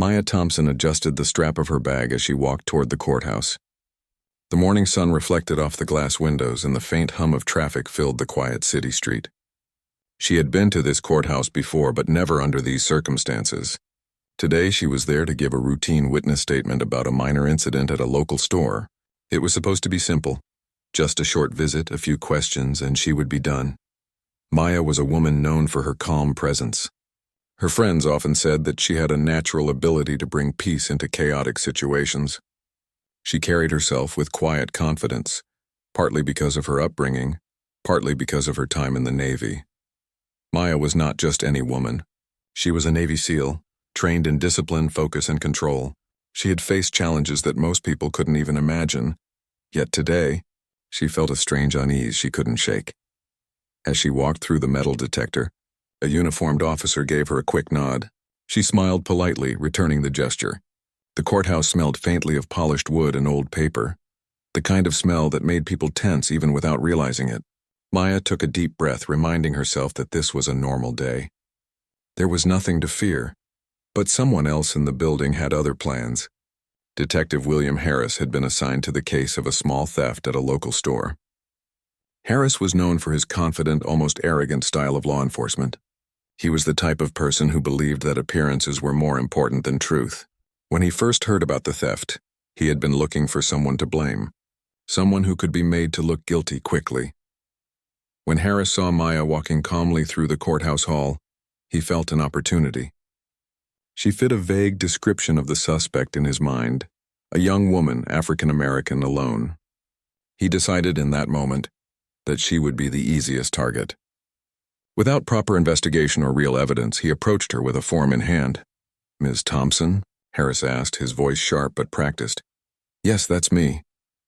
Maya Thompson adjusted the strap of her bag as she walked toward the courthouse. The morning sun reflected off the glass windows and the faint hum of traffic filled the quiet city street. She had been to this courthouse before, but never under these circumstances. Today she was there to give a routine witness statement about a minor incident at a local store. It was supposed to be simple. Just a short visit, a few questions, and she would be done. Maya was a woman known for her calm presence. Her friends often said that she had a natural ability to bring peace into chaotic situations. She carried herself with quiet confidence, partly because of her upbringing, partly because of her time in the Navy. Maya was not just any woman. She was a Navy SEAL, trained in discipline, focus, and control. She had faced challenges that most people couldn't even imagine, yet today, she felt a strange unease she couldn't shake. As she walked through the metal detector, a uniformed officer gave her a quick nod. She smiled politely, returning the gesture. The courthouse smelled faintly of polished wood and old paper, the kind of smell that made people tense even without realizing it. Maya took a deep breath, reminding herself that this was a normal day. There was nothing to fear, but someone else in the building had other plans. Detective William Harris had been assigned to the case of a small theft at a local store. Harris was known for his confident, almost arrogant style of law enforcement. He was the type of person who believed that appearances were more important than truth. When he first heard about the theft, he had been looking for someone to blame, someone who could be made to look guilty quickly. When Harris saw Maya walking calmly through the courthouse hall, he felt an opportunity. She fit a vague description of the suspect in his mind, a young woman, African-American, alone. He decided in that moment that she would be the easiest target. Without proper investigation or real evidence, he approached her with a form in hand. "Ms. Thompson?" Harris asked, his voice sharp but practiced. "Yes, that's me,"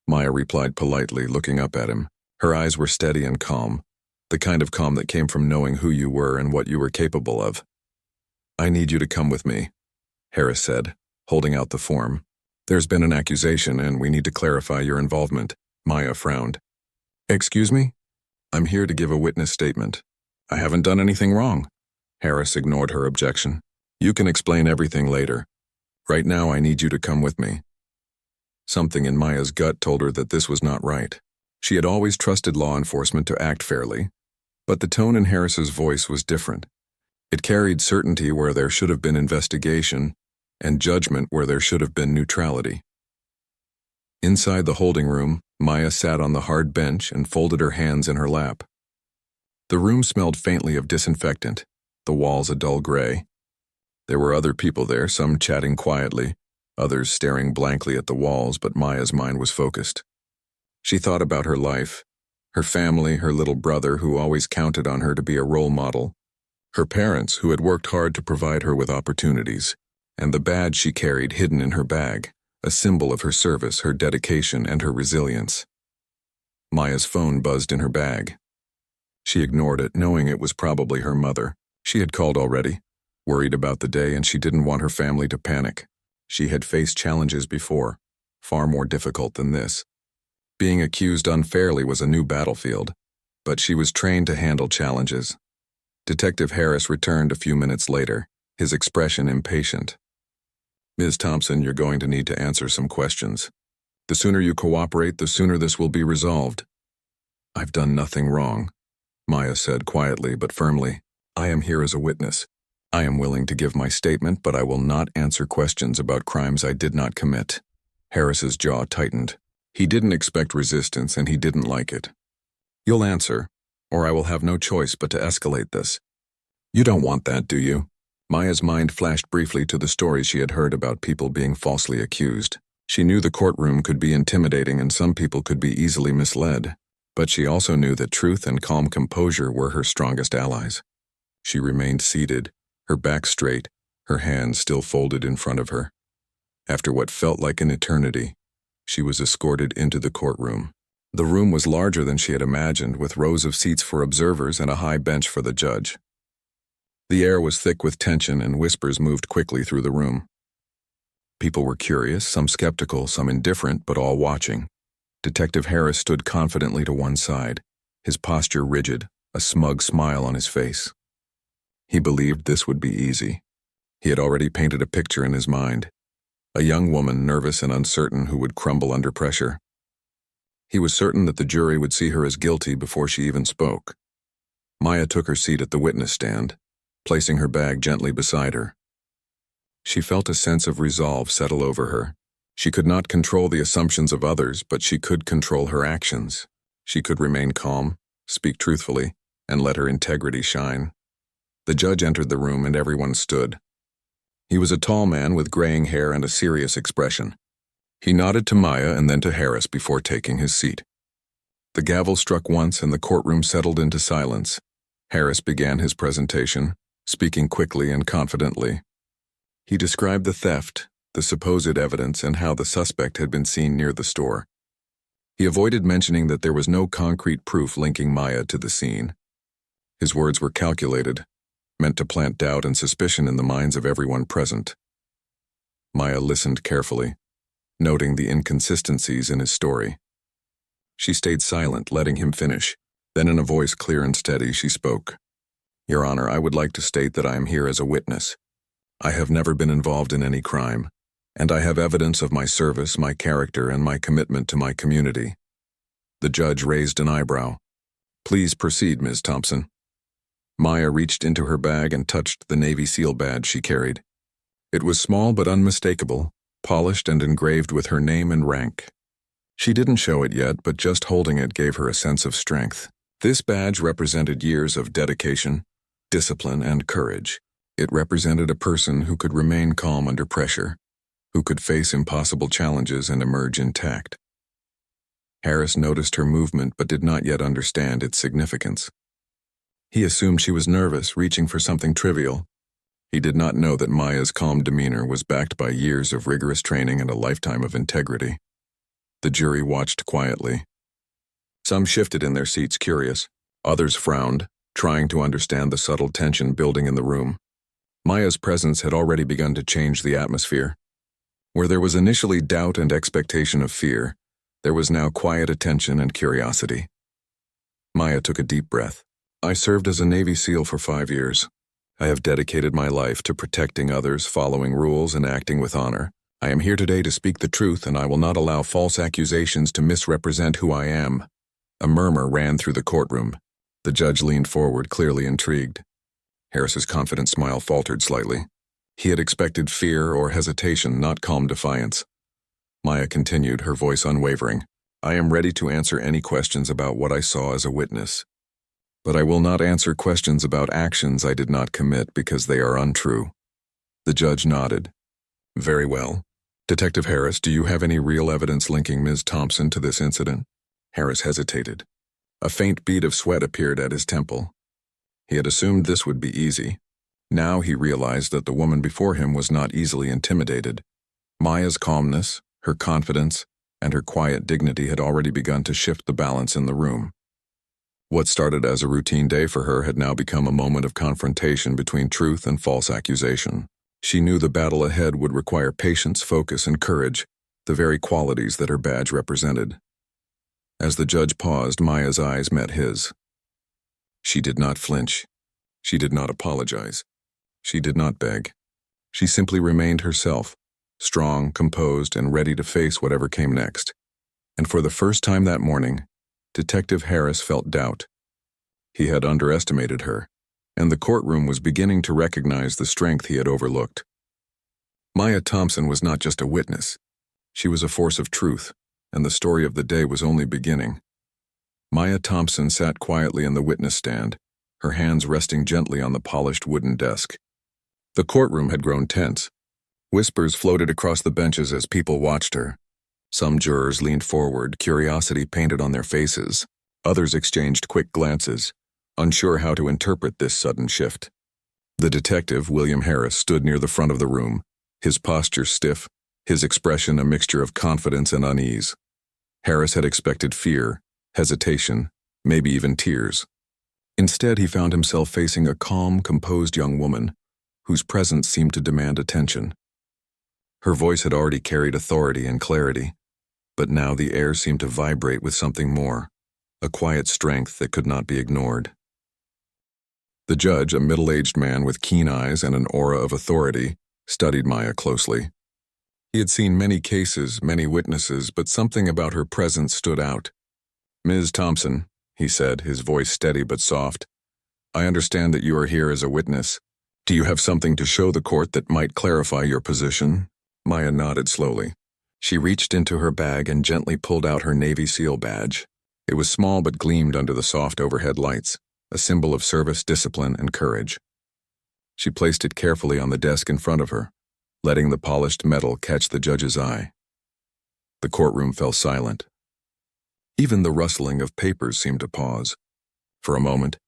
Maya replied politely, looking up at him. Her eyes were steady and calm, the kind of calm that came from knowing who you were and what you were capable of. "I need you to come with me," Harris said, holding out the form. "There's been an accusation, and we need to clarify your involvement." Maya frowned. "Excuse me? I'm here to give a witness statement. I haven't done anything wrong." Harris ignored her objection. "You can explain everything later. Right now, I need you to come with me." Something in Maya's gut told her that this was not right. She had always trusted law enforcement to act fairly, but the tone in Harris's voice was different. It carried certainty where there should have been investigation, and judgment where there should have been neutrality. Inside the holding room, Maya sat on the hard bench and folded her hands in her lap. The room smelled faintly of disinfectant, the walls a dull gray. There were other people there, some chatting quietly, others staring blankly at the walls, but Maya's mind was focused. She thought about her life, her family, her little brother who always counted on her to be a role model, her parents who had worked hard to provide her with opportunities, and the badge she carried hidden in her bag, a symbol of her service, her dedication, and her resilience. Maya's phone buzzed in her bag. She ignored it, knowing it was probably her mother. She had called already, worried about the day, and she didn't want her family to panic. She had faced challenges before, far more difficult than this. Being accused unfairly was a new battlefield, but she was trained to handle challenges. Detective Harris returned a few minutes later, his expression impatient. "Ms. Thompson, you're going to need to answer some questions. The sooner you cooperate, the sooner this will be resolved." "I've done nothing wrong," Maya said quietly but firmly. "I am here as a witness. I am willing to give my statement, but I will not answer questions about crimes I did not commit." Harris's jaw tightened. He didn't expect resistance, and he didn't like it. "You'll answer, or I will have no choice but to escalate this." "You don't want that, do you?" Maya's mind flashed briefly to the stories she had heard about people being falsely accused. She knew the courtroom could be intimidating and some people could be easily misled, but she also knew that truth and calm composure were her strongest allies. She remained seated, her back straight, her hands still folded in front of her. After what felt like an eternity, she was escorted into the courtroom. The room was larger than she had imagined, with rows of seats for observers and a high bench for the judge. The air was thick with tension, and whispers moved quickly through the room. People were curious, some skeptical, some indifferent, but all watching. Detective Harris stood confidently to one side, his posture rigid, a smug smile on his face. He believed this would be easy. He had already painted a picture in his mind. A young woman, nervous and uncertain, who would crumble under pressure. He was certain that the jury would see her as guilty before she even spoke. Maya took her seat at the witness stand, placing her bag gently beside her. She felt a sense of resolve settle over her. She could not control the assumptions of others, but she could control her actions. She could remain calm, speak truthfully, and let her integrity shine. The judge entered the room and everyone stood. He was a tall man with graying hair and a serious expression. He nodded to Maya and then to Harris before taking his seat. The gavel struck once and the courtroom settled into silence. Harris began his presentation, speaking quickly and confidently. He described the theft, the supposed evidence, and how the suspect had been seen near the store. He avoided mentioning that there was no concrete proof linking Maya to the scene. His words were calculated, meant to plant doubt and suspicion in the minds of everyone present. Maya listened carefully, noting the inconsistencies in his story. She stayed silent, letting him finish. Then in a voice clear and steady, she spoke. "Your Honor, I would like to state that I am here as a witness. I have never been involved in any crime, and I have evidence of my service, my character, and my commitment to my community." The judge raised an eyebrow. "Please proceed, Ms. Thompson." Maya reached into her bag and touched the Navy SEAL badge she carried. It was small but unmistakable, polished and engraved with her name and rank. She didn't show it yet, but just holding it gave her a sense of strength. This badge represented years of dedication, discipline, and courage. It represented a person who could remain calm under pressure, who could face impossible challenges and emerge intact. Harris noticed her movement but did not yet understand its significance. He assumed she was nervous, reaching for something trivial. He did not know that Maya's calm demeanor was backed by years of rigorous training and a lifetime of integrity. The jury watched quietly. Some shifted in their seats, curious. Others frowned, trying to understand the subtle tension building in the room. Maya's presence had already begun to change the atmosphere. Where there was initially doubt and expectation of fear, there was now quiet attention and curiosity. Maya took a deep breath. "I served as a Navy SEAL for 5 years. I have dedicated my life to protecting others, following rules, and acting with honor. I am here today to speak the truth, and I will not allow false accusations to misrepresent who I am." A murmur ran through the courtroom. The judge leaned forward, clearly intrigued. Harris's confident smile faltered slightly. He had expected fear or hesitation, not calm defiance. Maya continued, her voice unwavering. "I am ready to answer any questions about what I saw as a witness. But I will not answer questions about actions I did not commit because they are untrue." The judge nodded. "Very well. Detective Harris, do you have any real evidence linking Ms. Thompson to this incident?" Harris hesitated. A faint bead of sweat appeared at his temple. He had assumed this would be easy. Now he realized that the woman before him was not easily intimidated. Maya's calmness, her confidence, and her quiet dignity had already begun to shift the balance in the room. What started as a routine day for her had now become a moment of confrontation between truth and false accusation. She knew the battle ahead would require patience, focus, and courage, the very qualities that her badge represented. As the judge paused, Maya's eyes met his. She did not flinch. She did not apologize. She did not beg. She simply remained herself, strong, composed, and ready to face whatever came next. And for the first time that morning, Detective Harris felt doubt. He had underestimated her, and the courtroom was beginning to recognize the strength he had overlooked. Maya Thompson was not just a witness. She was a force of truth, and the story of the day was only beginning. Maya Thompson sat quietly in the witness stand, her hands resting gently on the polished wooden desk. The courtroom had grown tense. Whispers floated across the benches as people watched her. Some jurors leaned forward, curiosity painted on their faces. Others exchanged quick glances, unsure how to interpret this sudden shift. The detective, William Harris, stood near the front of the room, his posture stiff, his expression a mixture of confidence and unease. Harris had expected fear, hesitation, maybe even tears. Instead, he found himself facing a calm, composed young woman, whose presence seemed to demand attention. Her voice had already carried authority and clarity, but now the air seemed to vibrate with something more, a quiet strength that could not be ignored. The judge, a middle-aged man with keen eyes and an aura of authority, studied Maya closely. He had seen many cases, many witnesses, but something about her presence stood out. "Ms. Thompson," he said, his voice steady but soft, "I understand that you are here as a witness. Do you have something to show the court that might clarify your position?" Maya nodded slowly. She reached into her bag and gently pulled out her Navy SEAL badge. It was small but gleamed under the soft overhead lights, a symbol of service, discipline, and courage. She placed it carefully on the desk in front of her, letting the polished metal catch the judge's eye. The courtroom fell silent. Even the rustling of papers seemed to pause. For a moment,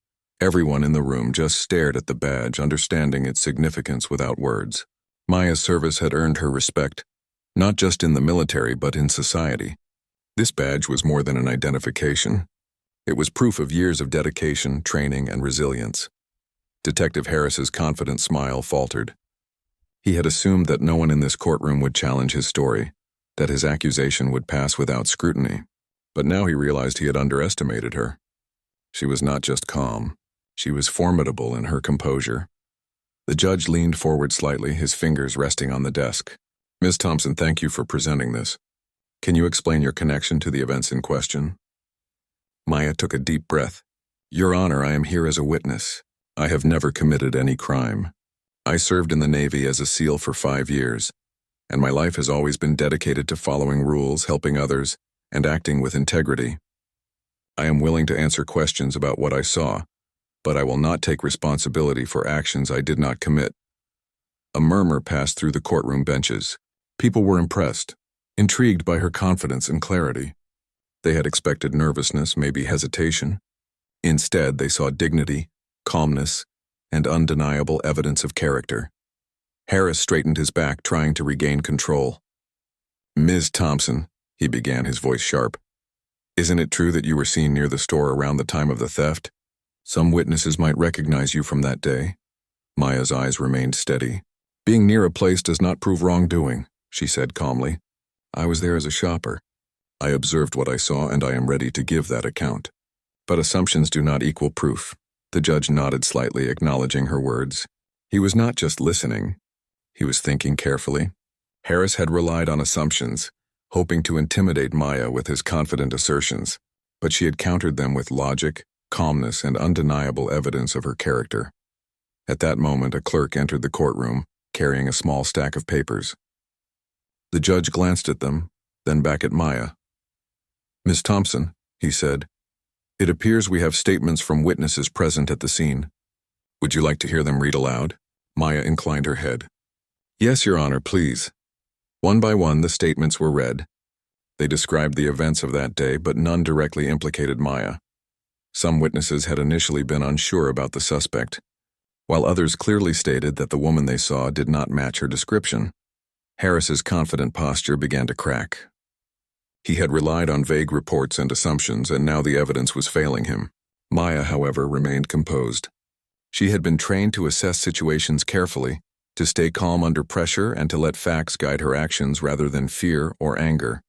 everyone in the room just stared at the badge, understanding its significance without words. Maya's service had earned her respect, not just in the military but in society. This badge was more than an identification. It was proof of years of dedication, training, and resilience. Detective Harris's confident smile faltered. He had assumed that no one in this courtroom would challenge his story, that his accusation would pass without scrutiny. But now he realized he had underestimated her. She was not just calm. She was formidable in her composure. The judge leaned forward slightly, his fingers resting on the desk. "Ms. Thompson, thank you for presenting this. Can you explain your connection to the events in question?" Maya took a deep breath. "Your Honor, I am here as a witness. I have never committed any crime. I served in the Navy as a SEAL for 5 years, and my life has always been dedicated to following rules, helping others, and acting with integrity. I am willing to answer questions about what I saw, but I will not take responsibility for actions I did not commit." A murmur passed through the courtroom benches. People were impressed, intrigued by her confidence and clarity. They had expected nervousness, maybe hesitation. Instead, they saw dignity, calmness, and undeniable evidence of character. Harris straightened his back, trying to regain control. "Ms. Thompson," he began, his voice sharp, "isn't it true that you were seen near the store around the time of the theft? Some witnesses might recognize you from that day." Maya's eyes remained steady. "Being near a place does not prove wrongdoing," she said calmly. "I was there as a shopper. I observed what I saw, and I am ready to give that account. But assumptions do not equal proof." The judge nodded slightly, acknowledging her words. He was not just listening. He was thinking carefully. Harris had relied on assumptions, hoping to intimidate Maya with his confident assertions, but she had countered them with logic, calmness, and undeniable evidence of her character. At that moment, a clerk entered the courtroom, carrying a small stack of papers. The judge glanced at them, then back at Maya. "Ms. Thompson," he said, "it appears we have statements from witnesses present at the scene. Would you like to hear them read aloud?" Maya inclined her head. "Yes, Your Honor, please." One by one, the statements were read. They described the events of that day, but none directly implicated Maya. Some witnesses had initially been unsure about the suspect, while others clearly stated that the woman they saw did not match her description. Harris's confident posture began to crack. He had relied on vague reports and assumptions, and now the evidence was failing him. Maya, however, remained composed. She had been trained to assess situations carefully, to stay calm under pressure, and to let facts guide her actions rather than fear or anger.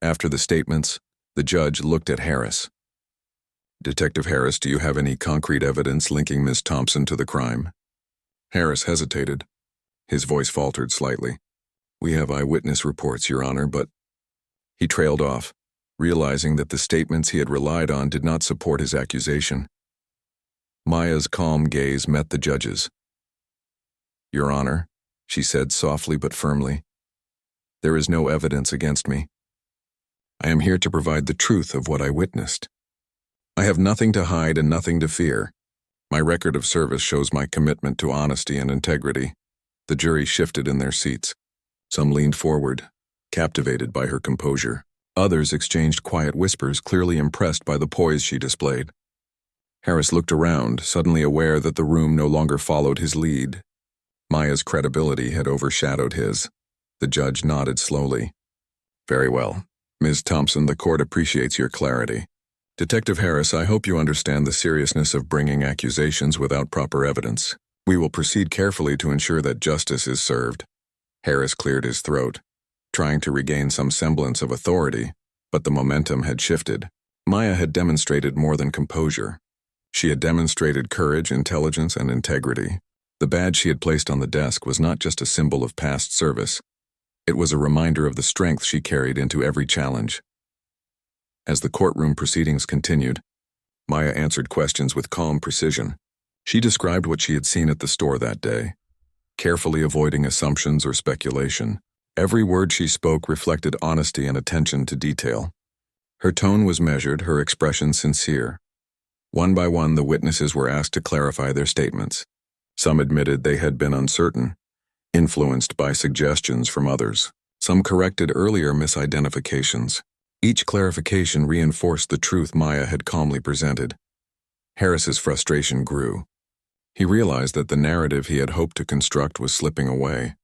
After the statements, the judge looked at Harris. "Detective Harris, do you have any concrete evidence linking Ms. Thompson to the crime?" Harris hesitated. His voice faltered slightly. "We have eyewitness reports, Your Honor, but—" He trailed off, realizing that the statements he had relied on did not support his accusation. Maya's calm gaze met the judge's. "Your Honor," she said softly but firmly, "there is no evidence against me. I am here to provide the truth of what I witnessed. I have nothing to hide and nothing to fear. My record of service shows my commitment to honesty and integrity." The jury shifted in their seats. Some leaned forward, captivated by her composure. Others exchanged quiet whispers, clearly impressed by the poise she displayed. Harris looked around, suddenly aware that the room no longer followed his lead. Maya's credibility had overshadowed his. The judge nodded slowly. "Very well. Ms. Thompson, the court appreciates your clarity. Detective Harris, I hope you understand the seriousness of bringing accusations without proper evidence. We will proceed carefully to ensure that justice is served." Harris cleared his throat, trying to regain some semblance of authority, but the momentum had shifted. Maya had demonstrated more than composure. She had demonstrated courage, intelligence, and integrity. The badge she had placed on the desk was not just a symbol of past service. It was a reminder of the strength she carried into every challenge. As the courtroom proceedings continued, Maya answered questions with calm precision. She described what she had seen at the store that day, carefully avoiding assumptions or speculation. Every word she spoke reflected honesty and attention to detail. Her tone was measured, her expression sincere. One by one, the witnesses were asked to clarify their statements. Some admitted they had been uncertain, influenced by suggestions from others. Some corrected earlier misidentifications. Each clarification reinforced the truth Maya had calmly presented. Harris's frustration grew. He realized that the narrative he had hoped to construct was slipping away.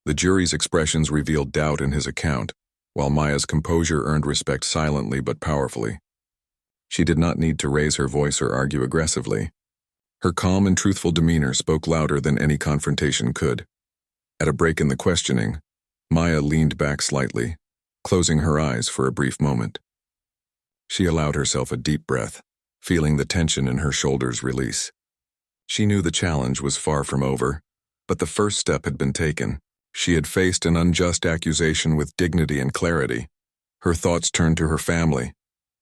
The jury's expressions revealed doubt in his account, while Maya's composure earned respect silently but powerfully. She did not need to raise her voice or argue aggressively. Her calm and truthful demeanor spoke louder than any confrontation could. At a break in the questioning, Maya leaned back slightly, closing her eyes for a brief moment. She allowed herself a deep breath, feeling the tension in her shoulders release. She knew the challenge was far from over, but the first step had been taken. She had faced an unjust accusation with dignity and clarity. Her thoughts turned to her family,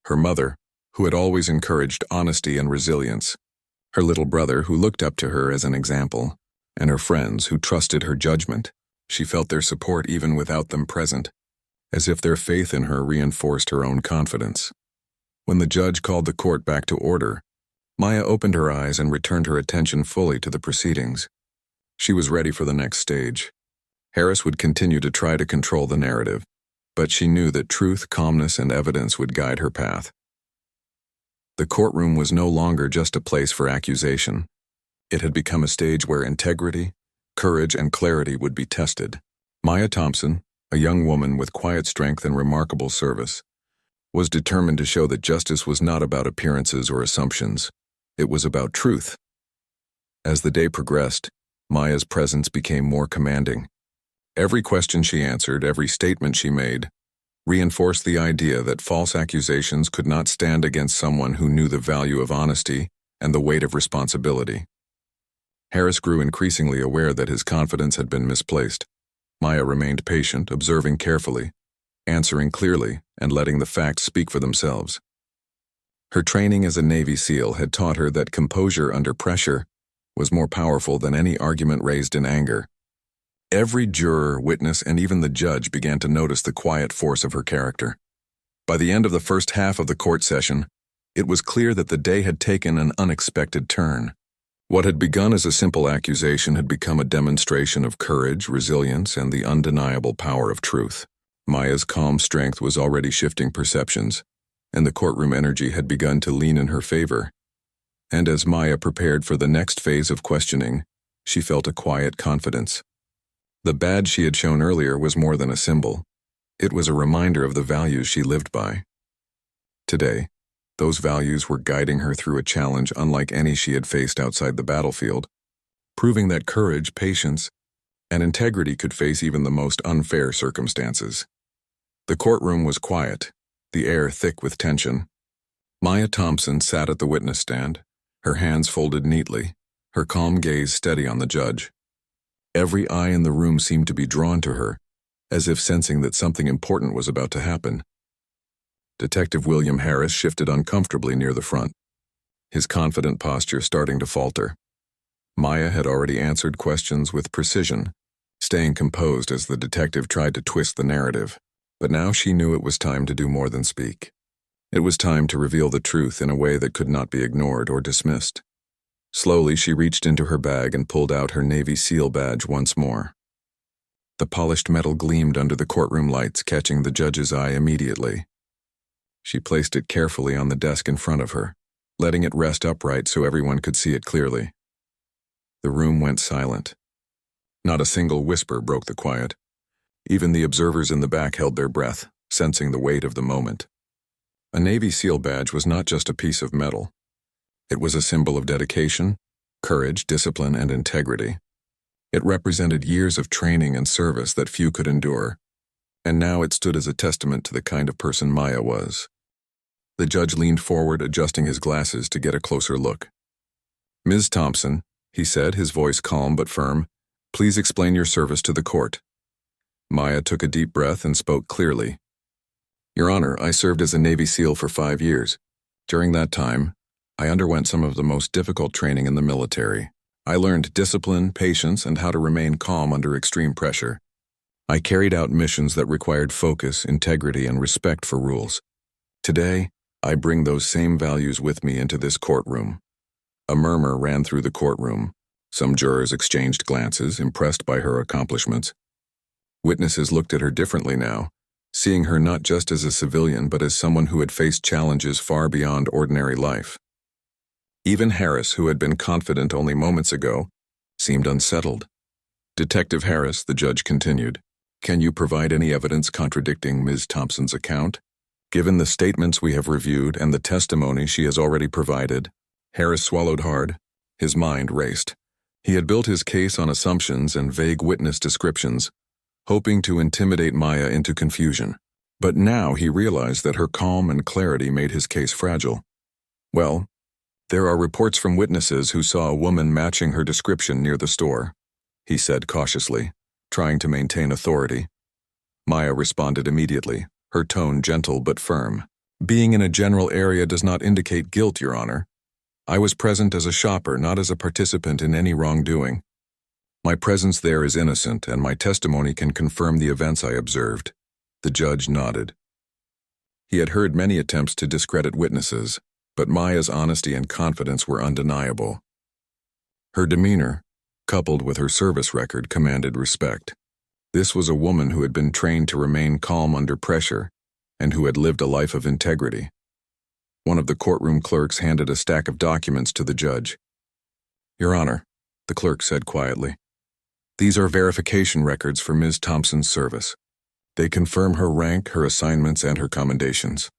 her mother, who had always encouraged honesty and resilience, her little brother who looked up to her as an example, and her friends who trusted her judgment. She felt their support even without them present, as if their faith in her reinforced her own confidence. When the judge called the court back to order, Maya opened her eyes and returned her attention fully to the proceedings. She was ready for the next stage. Harris would continue to try to control the narrative, but she knew that truth, calmness, and evidence would guide her path. The courtroom was no longer just a place for accusation. It had become a stage where integrity, courage, and clarity would be tested. Maya Thompson, a young woman with quiet strength and remarkable service, was determined to show that justice was not about appearances or assumptions. It was about truth. As the day progressed, Maya's presence became more commanding. Every question she answered, every statement she made, reinforced the idea that false accusations could not stand against someone who knew the value of honesty and the weight of responsibility. Harris grew increasingly aware that his confidence had been misplaced. Maya remained patient, observing carefully, answering clearly, and letting the facts speak for themselves. Her training as a Navy SEAL had taught her that composure under pressure was more powerful than any argument raised in anger. Every juror, witness, and even the judge began to notice the quiet force of her character. By the end of the first half of the court session, it was clear that the day had taken an unexpected turn. What had begun as a simple accusation had become a demonstration of courage, resilience, and the undeniable power of truth. Maya's calm strength was already shifting perceptions, and the courtroom energy had begun to lean in her favor. And as Maya prepared for the next phase of questioning, she felt a quiet confidence. The badge she had shown earlier was more than a symbol. It was a reminder of the values she lived by. Today, those values were guiding her through a challenge unlike any she had faced outside the battlefield, proving that courage, patience, and integrity could face even the most unfair circumstances. The courtroom was quiet, the air thick with tension. Maya Thompson sat at the witness stand, her hands folded neatly, her calm gaze steady on the judge. Every eye in the room seemed to be drawn to her, as if sensing that something important was about to happen. Detective William Harris shifted uncomfortably near the front, his confident posture starting to falter. Maya had already answered questions with precision, staying composed as the detective tried to twist the narrative. But now she knew it was time to do more than speak. It was time to reveal the truth in a way that could not be ignored or dismissed. Slowly, she reached into her bag and pulled out her Navy SEAL badge once more. The polished metal gleamed under the courtroom lights, catching the judge's eye immediately. She placed it carefully on the desk in front of her, letting it rest upright so everyone could see it clearly. The room went silent. Not a single whisper broke the quiet. Even the observers in the back held their breath, sensing the weight of the moment. A Navy SEAL badge was not just a piece of metal. It was a symbol of dedication, courage, discipline, and integrity. It represented years of training and service that few could endure, and now it stood as a testament to the kind of person Maya was. The judge leaned forward, adjusting his glasses to get a closer look. "Ms. Thompson," he said, his voice calm but firm, "please explain your service to the court." Maya took a deep breath and spoke clearly. "Your Honor, I served as a Navy SEAL for 5 years. During that time, I underwent some of the most difficult training in the military. I learned discipline, patience, and how to remain calm under extreme pressure. I carried out missions that required focus, integrity, and respect for rules. Today, I bring those same values with me into this courtroom." A murmur ran through the courtroom. Some jurors exchanged glances, impressed by her accomplishments. Witnesses looked at her differently now, seeing her not just as a civilian but as someone who had faced challenges far beyond ordinary life. Even Harris, who had been confident only moments ago, seemed unsettled. "Detective Harris," the judge continued, "can you provide any evidence contradicting Ms. Thompson's account? Given the statements we have reviewed and the testimony she has already provided." Harris swallowed hard. His mind raced. He had built his case on assumptions and vague witness descriptions, hoping to intimidate Maya into confusion. But now he realized that her calm and clarity made his case fragile. "Well, there are reports from witnesses who saw a woman matching her description near the store," he said cautiously, trying to maintain authority. Maya responded immediately, her tone gentle but firm. "Being in a general area does not indicate guilt, Your Honor. I was present as a shopper, not as a participant in any wrongdoing. My presence there is innocent, and my testimony can confirm the events I observed." The judge nodded. He had heard many attempts to discredit witnesses, but Maya's honesty and confidence were undeniable. Her demeanor, coupled with her service record, commanded respect. This was a woman who had been trained to remain calm under pressure and who had lived a life of integrity. One of the courtroom clerks handed a stack of documents to the judge. "Your Honor," the clerk said quietly, "these are verification records for Ms. Thompson's service. They confirm her rank, her assignments, and her commendations."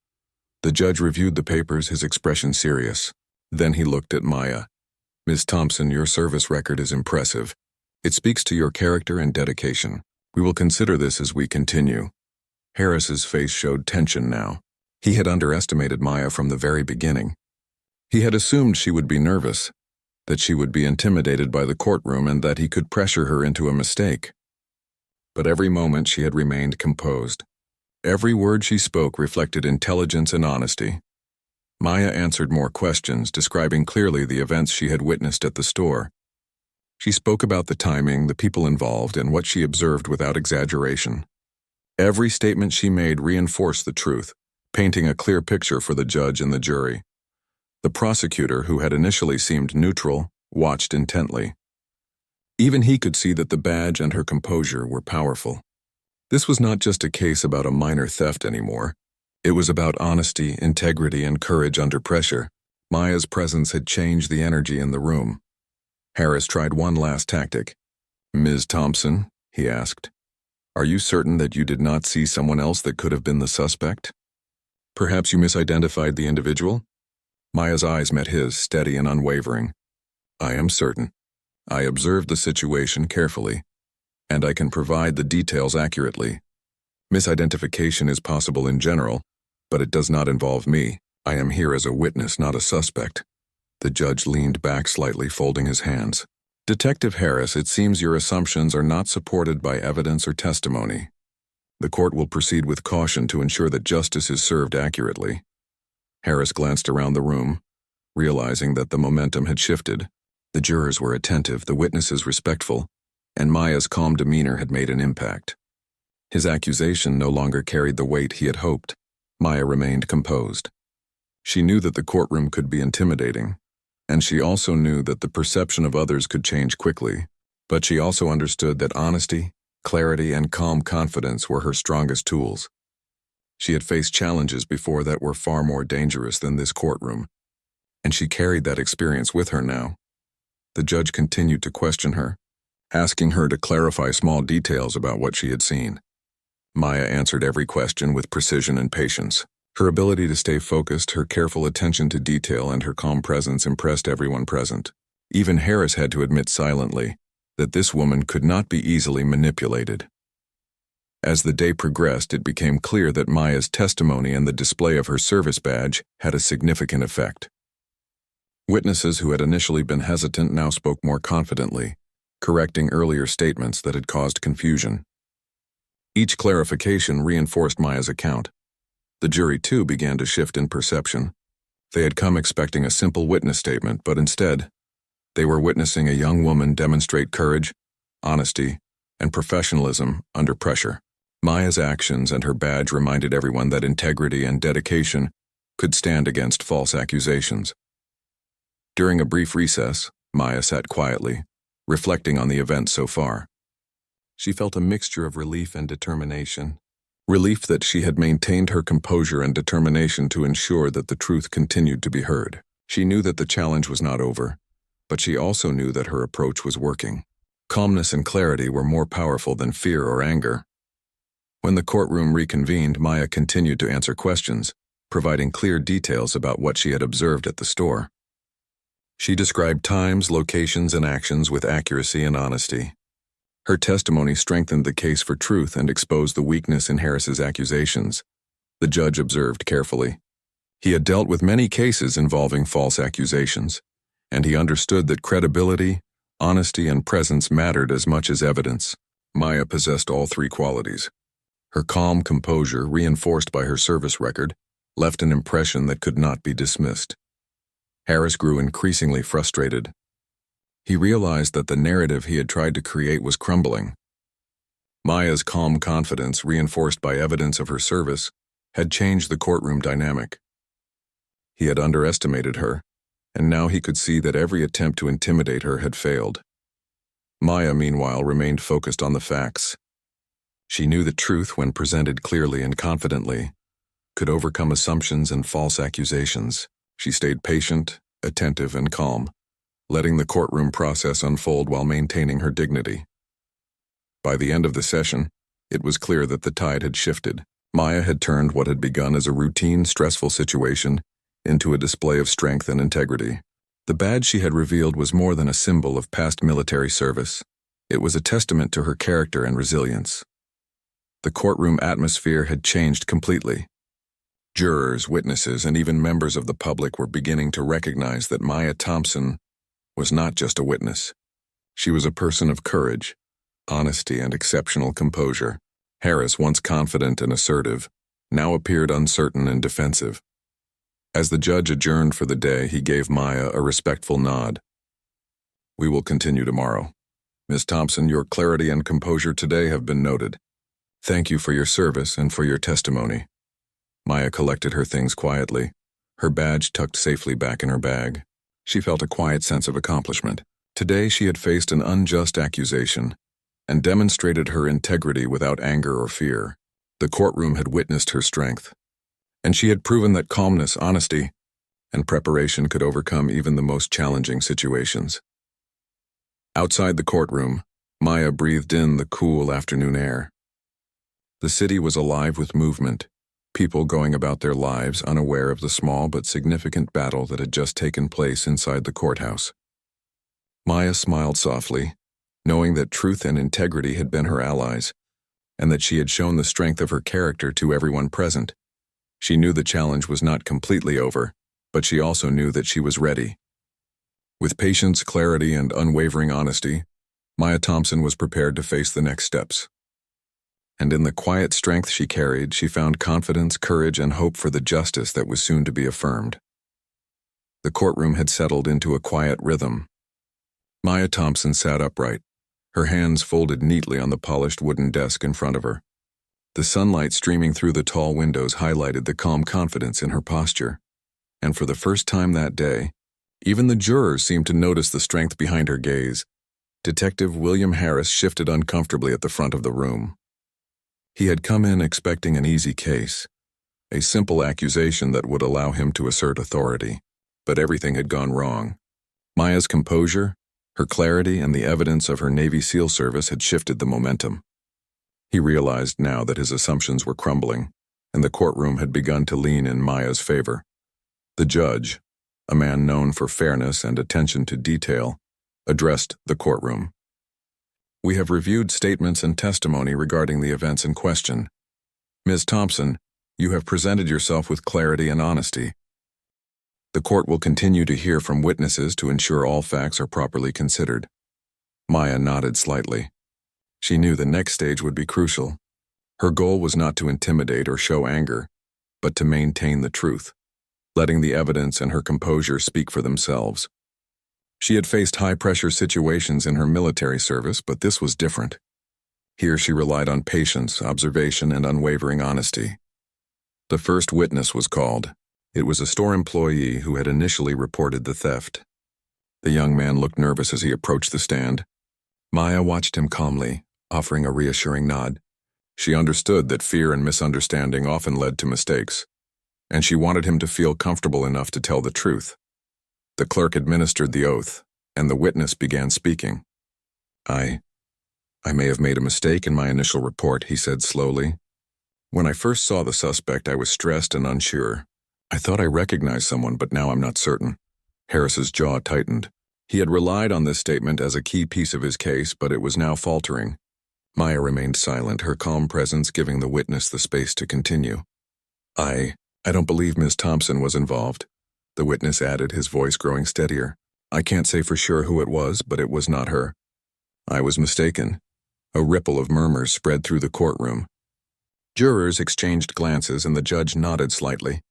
The judge reviewed the papers, his expression serious. Then he looked at Maya. "Ms. Thompson, your service record is impressive. It speaks to your character and dedication. We will consider this as we continue." Harris's face showed tension now. He had underestimated Maya from the very beginning. He had assumed she would be nervous, that she would be intimidated by the courtroom, and that he could pressure her into a mistake. But every moment she had remained composed. Every word she spoke reflected intelligence and honesty. Maya answered more questions, describing clearly the events she had witnessed at the store. She spoke about the timing, the people involved, and what she observed without exaggeration. Every statement she made reinforced the truth, painting a clear picture for the judge and the jury. The prosecutor, who had initially seemed neutral, watched intently. Even he could see that the badge and her composure were powerful. This was not just a case about a minor theft anymore. It was about honesty, integrity, and courage under pressure. Maya's presence had changed the energy in the room. Harris tried one last tactic. "Ms. Thompson," he asked, "are you certain that you did not see someone else that could have been the suspect? Perhaps you misidentified the individual?" Maya's eyes met his, steady and unwavering. "I am certain. I observed the situation carefully, and I can provide the details accurately. Misidentification is possible in general, but it does not involve me. I am here as a witness, not a suspect." The judge leaned back slightly, folding his hands. "Detective Harris, it seems your assumptions are not supported by evidence or testimony. The court will proceed with caution to ensure that justice is served accurately." Harris glanced around the room, realizing that the momentum had shifted. The jurors were attentive, the witnesses respectful, and Maya's calm demeanor had made an impact. His accusation no longer carried the weight he had hoped. Maya remained composed. She knew that the courtroom could be intimidating, and she also knew that the perception of others could change quickly. But she also understood that honesty, clarity, and calm confidence were her strongest tools. She had faced challenges before that were far more dangerous than this courtroom, and she carried that experience with her now. The judge continued to question her, asking her to clarify small details about what she had seen. Maya answered every question with precision and patience. Her ability to stay focused, her careful attention to detail, and her calm presence impressed everyone present. Even Harris had to admit silently that this woman could not be easily manipulated. As the day progressed, it became clear that Maya's testimony and the display of her service badge had a significant effect. Witnesses who had initially been hesitant now spoke more confidently, correcting earlier statements that had caused confusion. Each clarification reinforced Maya's account. The jury, too, began to shift in perception. They had come expecting a simple witness statement, but instead, they were witnessing a young woman demonstrate courage, honesty, and professionalism under pressure. Maya's actions and her badge reminded everyone that integrity and dedication could stand against false accusations. During a brief recess, Maya sat quietly, reflecting on the events so far. She felt a mixture of relief and determination. Relief that she had maintained her composure and determination to ensure that the truth continued to be heard. She knew that the challenge was not over, but she also knew that her approach was working. Calmness and clarity were more powerful than fear or anger. When the courtroom reconvened, Maya continued to answer questions, providing clear details about what she had observed at the store. She described times, locations, and actions with accuracy and honesty. Her testimony strengthened the case for truth and exposed the weakness in Harris's accusations. The judge observed carefully. He had dealt with many cases involving false accusations, and he understood that credibility, honesty, and presence mattered as much as evidence. Maya possessed all three qualities. Her calm composure, reinforced by her service record, left an impression that could not be dismissed. Harris grew increasingly frustrated. He realized that the narrative he had tried to create was crumbling. Maya's calm confidence, reinforced by evidence of her service, had changed the courtroom dynamic. He had underestimated her, and now he could see that every attempt to intimidate her had failed. Maya, meanwhile, remained focused on the facts. She knew that truth, when presented clearly and confidently, could overcome assumptions and false accusations. She stayed patient, attentive, and calm, letting the courtroom process unfold while maintaining her dignity. By the end of the session, it was clear that the tide had shifted. Maya had turned what had begun as a routine, stressful situation into a display of strength and integrity. The badge she had revealed was more than a symbol of past military service. It was a testament to her character and resilience. The courtroom atmosphere had changed completely. Jurors, witnesses, and even members of the public were beginning to recognize that Maya Thompson was not just a witness. She was a person of courage, honesty, and exceptional composure. Harris, once confident and assertive, now appeared uncertain and defensive. As the judge adjourned for the day, he gave Maya a respectful nod. "We will continue tomorrow. Miss Thompson, your clarity and composure today have been noted. Thank you for your service and for your testimony." Maya collected her things quietly, her badge tucked safely back in her bag. She felt a quiet sense of accomplishment. Today she had faced an unjust accusation and demonstrated her integrity without anger or fear. The courtroom had witnessed her strength, and she had proven that calmness, honesty, and preparation could overcome even the most challenging situations. Outside the courtroom, Maya breathed in the cool afternoon air. The city was alive with movement, people going about their lives unaware of the small but significant battle that had just taken place inside the courthouse. Maya smiled softly, knowing that truth and integrity had been her allies, and that she had shown the strength of her character to everyone present. She knew the challenge was not completely over, but she also knew that she was ready. With patience, clarity, and unwavering honesty, Maya Thompson was prepared to face the next steps. And in the quiet strength she carried, she found confidence, courage, and hope for the justice that was soon to be affirmed. The courtroom had settled into a quiet rhythm. Maya Thompson sat upright, her hands folded neatly on the polished wooden desk in front of her. The sunlight streaming through the tall windows highlighted the calm confidence in her posture. And for the first time that day, even the jurors seemed to notice the strength behind her gaze. Detective William Harris shifted uncomfortably at the front of the room. He had come in expecting an easy case, a simple accusation that would allow him to assert authority. But everything had gone wrong. Maya's composure, her clarity, and the evidence of her Navy SEAL service had shifted the momentum. He realized now that his assumptions were crumbling, and the courtroom had begun to lean in Maya's favor. The judge, a man known for fairness and attention to detail, addressed the courtroom. We have reviewed statements and testimony regarding the events in question. Ms. Thompson, you have presented yourself with clarity and honesty. The court will continue to hear from witnesses to ensure all facts are properly considered. Maya nodded slightly. She knew the next stage would be crucial. Her goal was not to intimidate or show anger, but to maintain the truth, letting the evidence and her composure speak for themselves. She had faced high-pressure situations in her military service, but this was different. Here she relied on patience, observation, and unwavering honesty. The first witness was called. It was a store employee who had initially reported the theft. The young man looked nervous as he approached the stand. Maya watched him calmly, offering a reassuring nod. She understood that fear and misunderstanding often led to mistakes, and she wanted him to feel comfortable enough to tell the truth. The clerk administered the oath, and the witness began speaking. I may have made a mistake in my initial report, he said slowly. When I first saw the suspect, I was stressed and unsure. I thought I recognized someone, but now I'm not certain. Harris's jaw tightened. He had relied on this statement as a key piece of his case, but it was now faltering. Maya remained silent, her calm presence giving the witness the space to continue. I don't believe Ms. Thompson was involved, the witness added, his voice growing steadier. I can't say for sure who it was, but it was not her. I was mistaken. A ripple of murmurs spread through the courtroom. Jurors exchanged glances and the judge nodded slightly.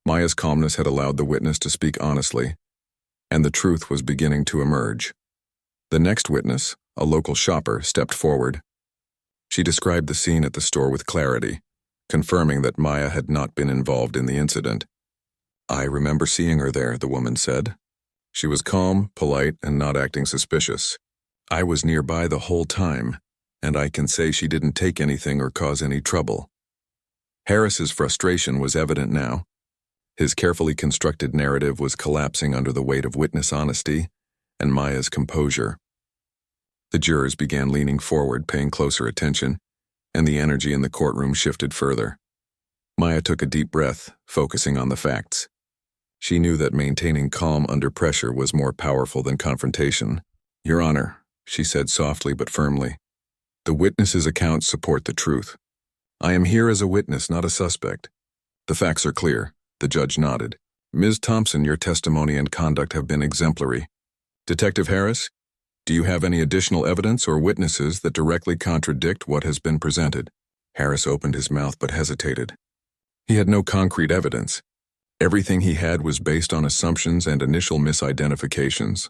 Maya's calmness had allowed the witness to speak honestly, and the truth was beginning to emerge. The next witness, a local shopper, stepped forward. She described the scene at the store with clarity, confirming that Maya had not been involved in the incident. I remember seeing her there, the woman said. She was calm, polite, and not acting suspicious. I was nearby the whole time, and I can say she didn't take anything or cause any trouble. Harris's frustration was evident now. His carefully constructed narrative was collapsing under the weight of witness honesty and Maya's composure. The jurors began leaning forward, paying closer attention, and the energy in the courtroom shifted further. Maya took a deep breath, focusing on the facts. She knew that maintaining calm under pressure was more powerful than confrontation. Your Honor, she said softly but firmly, the witness's accounts support the truth. I am here as a witness, not a suspect. The facts are clear, the judge nodded. Ms. Thompson, your testimony and conduct have been exemplary. Detective Harris, do you have any additional evidence or witnesses that directly contradict what has been presented? Harris opened his mouth but hesitated. He had no concrete evidence. Everything he had was based on assumptions and initial misidentifications.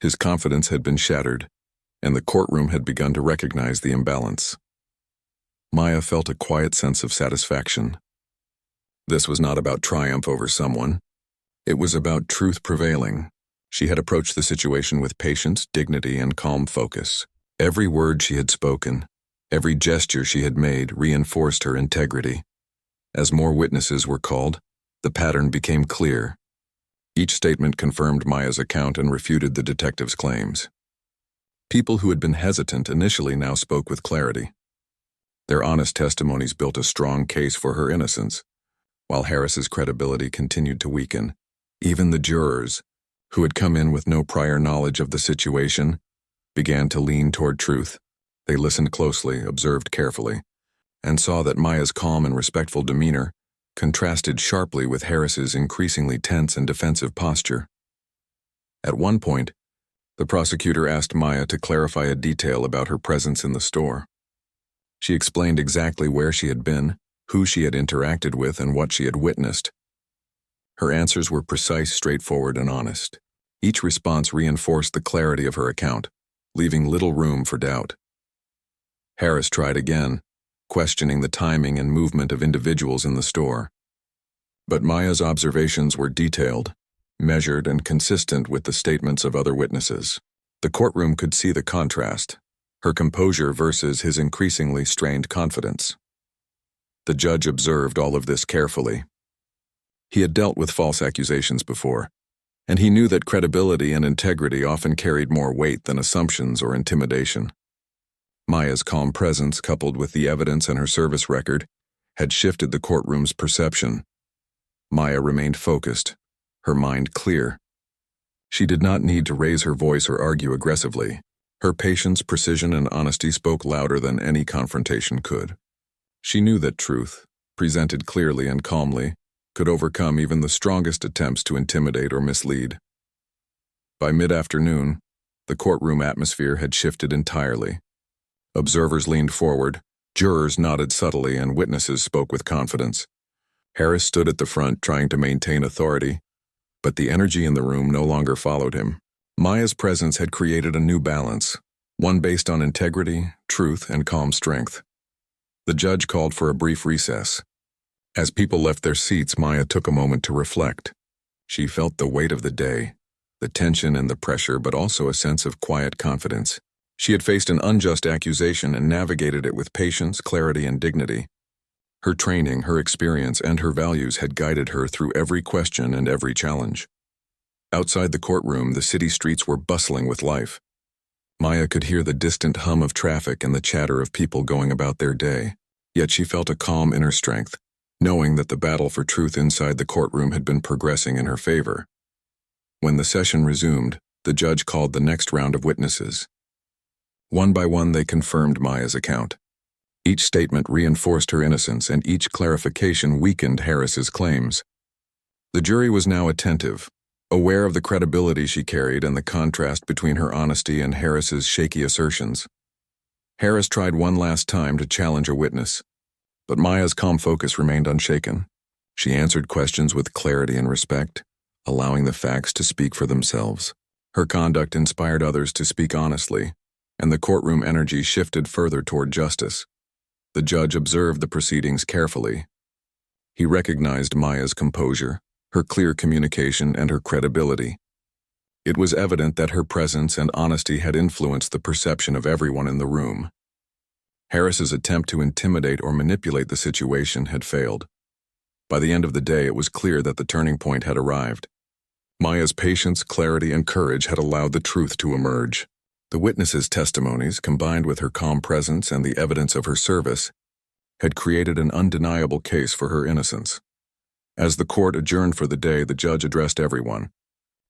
His confidence had been shattered, and the courtroom had begun to recognize the imbalance. Maya felt a quiet sense of satisfaction. This was not about triumph over someone. It was about truth prevailing. She had approached the situation with patience, dignity, and calm focus. Every word she had spoken, every gesture she had made reinforced her integrity. As more witnesses were called, the pattern became clear. Each statement confirmed Maya's account and refuted the detective's claims. People who had been hesitant initially now spoke with clarity. Their honest testimonies built a strong case for her innocence, while Harris's credibility continued to weaken. Even the jurors, who had come in with no prior knowledge of the situation, began to lean toward truth. They listened closely, observed carefully, and saw that Maya's calm and respectful demeanor contrasted sharply with Harris's increasingly tense and defensive posture. At one point, the prosecutor asked Maya to clarify a detail about her presence in the store. She explained exactly where she had been, who she had interacted with, and what she had witnessed. Her answers were precise, straightforward, and honest. Each response reinforced the clarity of her account, leaving little room for doubt. Harris tried again, questioning the timing and movement of individuals in the store. But Maya's observations were detailed, measured, and consistent with the statements of other witnesses. The courtroom could see the contrast, her composure versus his increasingly strained confidence. The judge observed all of this carefully. He had dealt with false accusations before, and he knew that credibility and integrity often carried more weight than assumptions or intimidation. Maya's calm presence, coupled with the evidence in her service record, had shifted the courtroom's perception. Maya remained focused, her mind clear. She did not need to raise her voice or argue aggressively. Her patience, precision, and honesty spoke louder than any confrontation could. She knew that truth, presented clearly and calmly, could overcome even the strongest attempts to intimidate or mislead. By mid-afternoon, the courtroom atmosphere had shifted entirely. Observers leaned forward, jurors nodded subtly, and witnesses spoke with confidence. Harris stood at the front trying to maintain authority, but the energy in the room no longer followed him. Maya's presence had created a new balance, one based on integrity, truth, and calm strength. The judge called for a brief recess. As people left their seats, Maya took a moment to reflect. She felt the weight of the day, the tension and the pressure, but also a sense of quiet confidence. She had faced an unjust accusation and navigated it with patience, clarity, and dignity. Her training, her experience, and her values had guided her through every question and every challenge. Outside the courtroom, the city streets were bustling with life. Maya could hear the distant hum of traffic and the chatter of people going about their day. Yet she felt a calm inner strength, knowing that the battle for truth inside the courtroom had been progressing in her favor. When the session resumed, the judge called the next round of witnesses. One by one, they confirmed Maya's account. Each statement reinforced her innocence, and each clarification weakened Harris's claims. The jury was now attentive, aware of the credibility she carried and the contrast between her honesty and Harris's shaky assertions. Harris tried one last time to challenge a witness, but Maya's calm focus remained unshaken. She answered questions with clarity and respect, allowing the facts to speak for themselves. Her conduct inspired others to speak honestly, and the courtroom energy shifted further toward justice. The judge observed the proceedings carefully. He recognized Maya's composure, her clear communication, and her credibility. It was evident that her presence and honesty had influenced the perception of everyone in the room. Harris's attempt to intimidate or manipulate the situation had failed. By the end of the day, it was clear that the turning point had arrived. Maya's patience, clarity, and courage had allowed the truth to emerge. The witnesses' testimonies, combined with her calm presence and the evidence of her service, had created an undeniable case for her innocence. As the court adjourned for the day, the judge addressed everyone.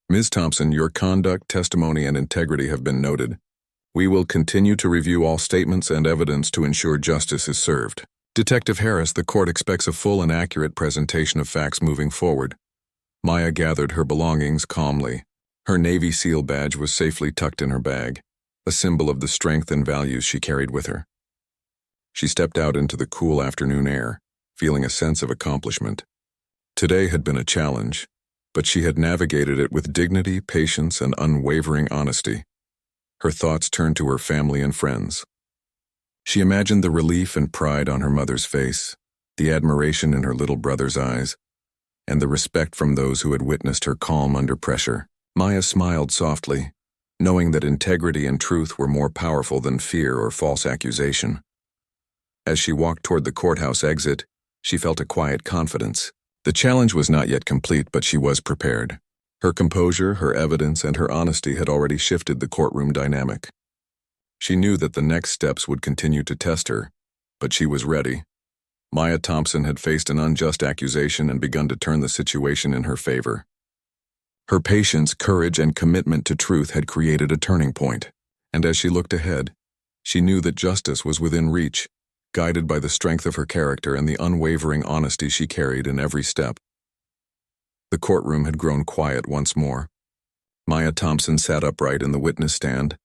"Ms. Thompson, your conduct, testimony, and integrity have been noted. We will continue to review all statements and evidence to ensure justice is served. Detective Harris, the court expects a full and accurate presentation of facts moving forward." Maya gathered her belongings calmly. Her Navy SEAL badge was safely tucked in her bag, a symbol of the strength and values she carried with her. She stepped out into the cool afternoon air, feeling a sense of accomplishment. Today had been a challenge, but she had navigated it with dignity, patience, and unwavering honesty. Her thoughts turned to her family and friends. She imagined the relief and pride on her mother's face, the admiration in her little brother's eyes, and the respect from those who had witnessed her calm under pressure. Maya smiled softly, knowing that integrity and truth were more powerful than fear or false accusation. As she walked toward the courthouse exit, she felt a quiet confidence. The challenge was not yet complete, but she was prepared. Her composure, her evidence, and her honesty had already shifted the courtroom dynamic. She knew that the next steps would continue to test her, but she was ready. Maya Thompson had faced an unjust accusation and begun to turn the situation in her favor. Her patience, courage, and commitment to truth had created a turning point, and as she looked ahead, she knew that justice was within reach, guided by the strength of her character and the unwavering honesty she carried in every step. The courtroom had grown quiet once more. Maya Thompson sat upright in the witness stand,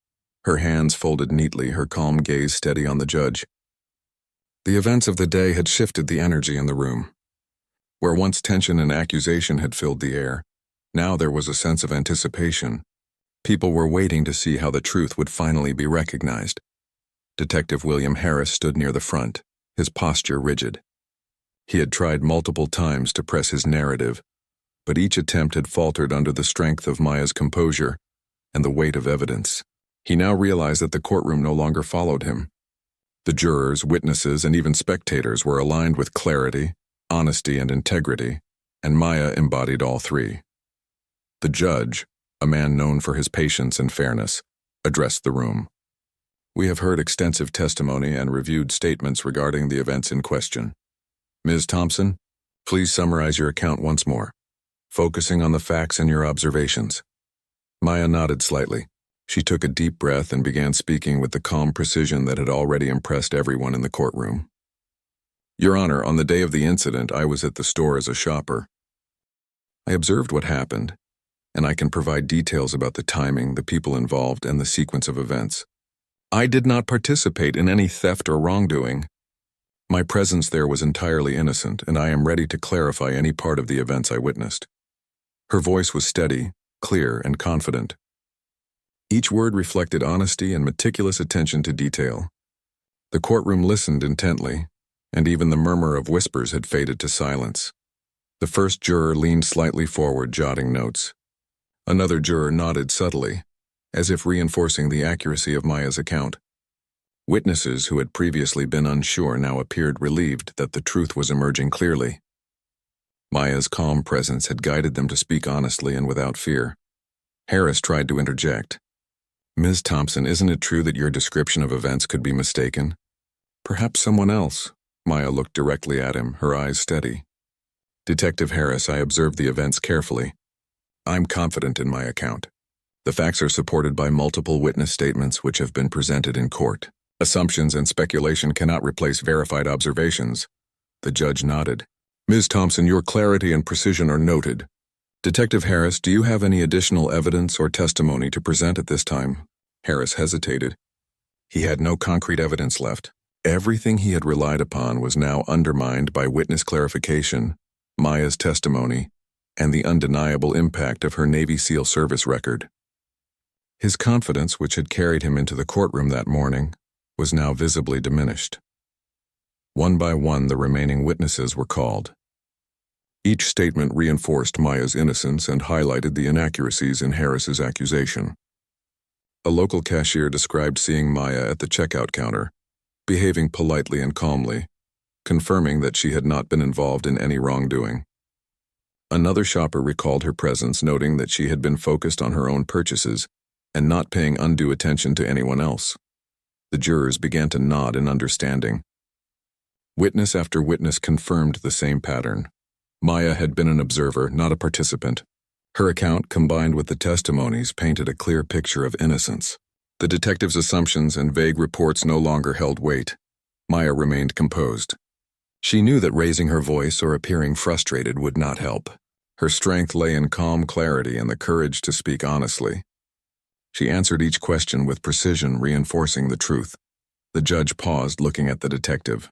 her hands folded neatly, her calm gaze steady on the judge. The events of the day had shifted the energy in the room. Where once tension and accusation had filled the air, now there was a sense of anticipation. People were waiting to see how the truth would finally be recognized. Detective William Harris stood near the front, his posture rigid. He had tried multiple times to press his narrative, but each attempt had faltered under the strength of Maya's composure and the weight of evidence. He now realized that the courtroom no longer followed him. The jurors, witnesses, and even spectators were aligned with clarity, honesty, and integrity, and Maya embodied all three. The judge, a man known for his patience and fairness, addressed the room. "We have heard extensive testimony and reviewed statements regarding the events in question. Ms. Thompson, please summarize your account once more, focusing on the facts and your observations." Maya nodded slightly. She took a deep breath and began speaking with the calm precision that had already impressed everyone in the courtroom. Your Honor, on the day of the incident, I was at the store as a shopper. I observed what happened, and I can provide details about the timing, the people involved, and the sequence of events. I did not participate in any theft or wrongdoing. My presence there was entirely innocent, and I am ready to clarify any part of the events I witnessed. Her voice was steady, clear, and confident. Each word reflected honesty and meticulous attention to detail. The courtroom listened intently, and even the murmur of whispers had faded to silence. The first juror leaned slightly forward, jotting notes. Another juror nodded subtly, as if reinforcing the accuracy of Maya's account. Witnesses who had previously been unsure now appeared relieved that the truth was emerging clearly. Maya's calm presence had guided them to speak honestly and without fear. Harris tried to interject. Ms. Thompson, isn't it true that your description of events could be mistaken? Perhaps someone else. Maya looked directly at him, her eyes steady. Detective Harris, I observed the events carefully. I'm confident in my account. The facts are supported by multiple witness statements which have been presented in court. Assumptions and speculation cannot replace verified observations. The judge nodded. Ms. Thompson, your clarity and precision are noted. Detective Harris, do you have any additional evidence or testimony to present at this time? Harris hesitated. He had no concrete evidence left. Everything he had relied upon was now undermined by witness clarification, Maya's testimony, and the undeniable impact of her Navy SEAL service record. His confidence, which had carried him into the courtroom that morning, was now visibly diminished. One by one, the remaining witnesses were called. Each statement reinforced Maya's innocence and highlighted the inaccuracies in Harris's accusation. A local cashier described seeing Maya at the checkout counter, behaving politely and calmly, confirming that she had not been involved in any wrongdoing. Another shopper recalled her presence, noting that she had been focused on her own purchases and not paying undue attention to anyone else. The jurors began to nod in understanding. Witness after witness confirmed the same pattern. Maya had been an observer, not a participant. Her account, combined with the testimonies, painted a clear picture of innocence. The detective's assumptions and vague reports no longer held weight. Maya remained composed. She knew that raising her voice or appearing frustrated would not help. Her strength lay in calm clarity and the courage to speak honestly. She answered each question with precision, reinforcing the truth. The judge paused, looking at the detective.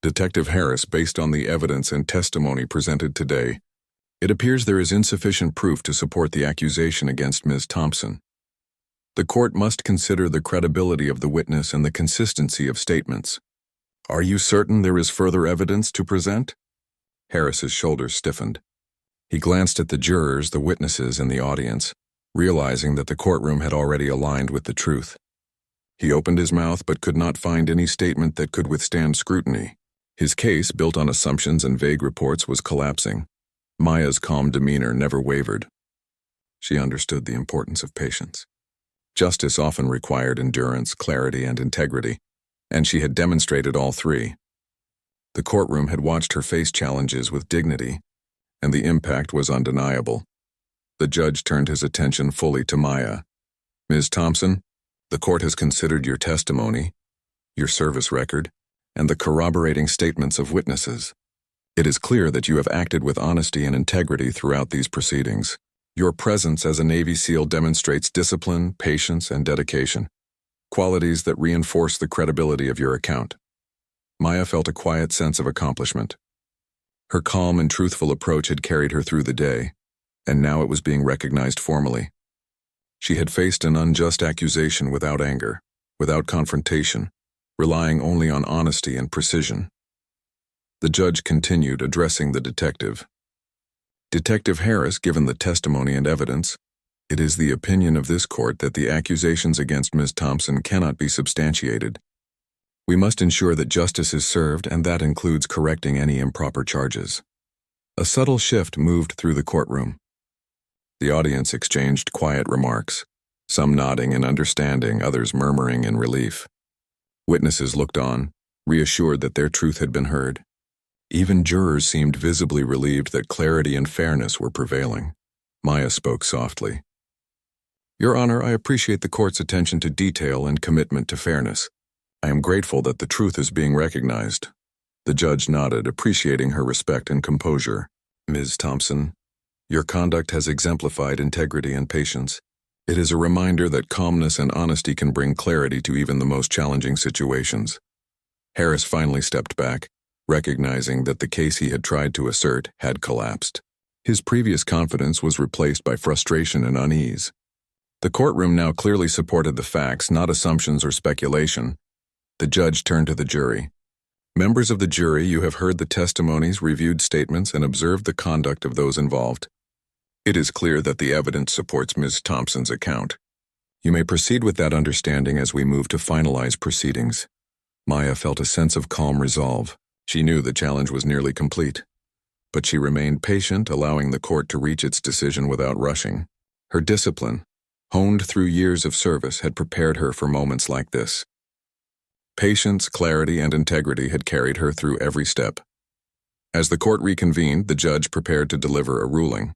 Detective Harris, based on the evidence and testimony presented today, it appears there is insufficient proof to support the accusation against Ms. Thompson. The court must consider the credibility of the witness and the consistency of statements. Are you certain there is further evidence to present? Harris's shoulders stiffened. He glanced at the jurors, the witnesses, and the audience, realizing that the courtroom had already aligned with the truth. He opened his mouth but could not find any statement that could withstand scrutiny. His case, built on assumptions and vague reports, was collapsing. Maya's calm demeanor never wavered. She understood the importance of patience. Justice often required endurance, clarity, and integrity, and she had demonstrated all three. The courtroom had watched her face challenges with dignity, and the impact was undeniable. The judge turned his attention fully to Maya. Ms. Thompson, the court has considered your testimony, your service record, and the corroborating statements of witnesses. It is clear that you have acted with honesty and integrity throughout these proceedings. Your presence as a Navy SEAL demonstrates discipline, patience, and dedication, qualities that reinforce the credibility of your account. Maya felt a quiet sense of accomplishment. Her calm and truthful approach had carried her through the day, and now it was being recognized formally. She had faced an unjust accusation without anger, without confrontation, relying only on honesty and precision. The judge continued, addressing the detective. Detective Harris, given the testimony and evidence, it is the opinion of this court that the accusations against Ms. Thompson cannot be substantiated. We must ensure that justice is served, and that includes correcting any improper charges. A subtle shift moved through the courtroom. The audience exchanged quiet remarks, some nodding in understanding, others murmuring in relief. Witnesses looked on, reassured that their truth had been heard. Even jurors seemed visibly relieved that clarity and fairness were prevailing. Maya spoke softly. Your Honor, I appreciate the court's attention to detail and commitment to fairness. I am grateful that the truth is being recognized. The judge nodded, appreciating her respect and composure. Ms. Thompson, your conduct has exemplified integrity and patience. It is a reminder that calmness and honesty can bring clarity to even the most challenging situations. Harris finally stepped back, recognizing that the case he had tried to assert had collapsed. His previous confidence was replaced by frustration and unease. The courtroom now clearly supported the facts, not assumptions or speculation. The judge turned to the jury. Members of the jury, you have heard the testimonies, reviewed statements, and observed the conduct of those involved. It is clear that the evidence supports Ms. Thompson's account. You may proceed with that understanding as we move to finalize proceedings. Maya felt a sense of calm resolve. She knew the challenge was nearly complete. But she remained patient, allowing the court to reach its decision without rushing. Her discipline, honed through years of service, had prepared her for moments like this. Patience, clarity, and integrity had carried her through every step. As the court reconvened, the judge prepared to deliver a ruling.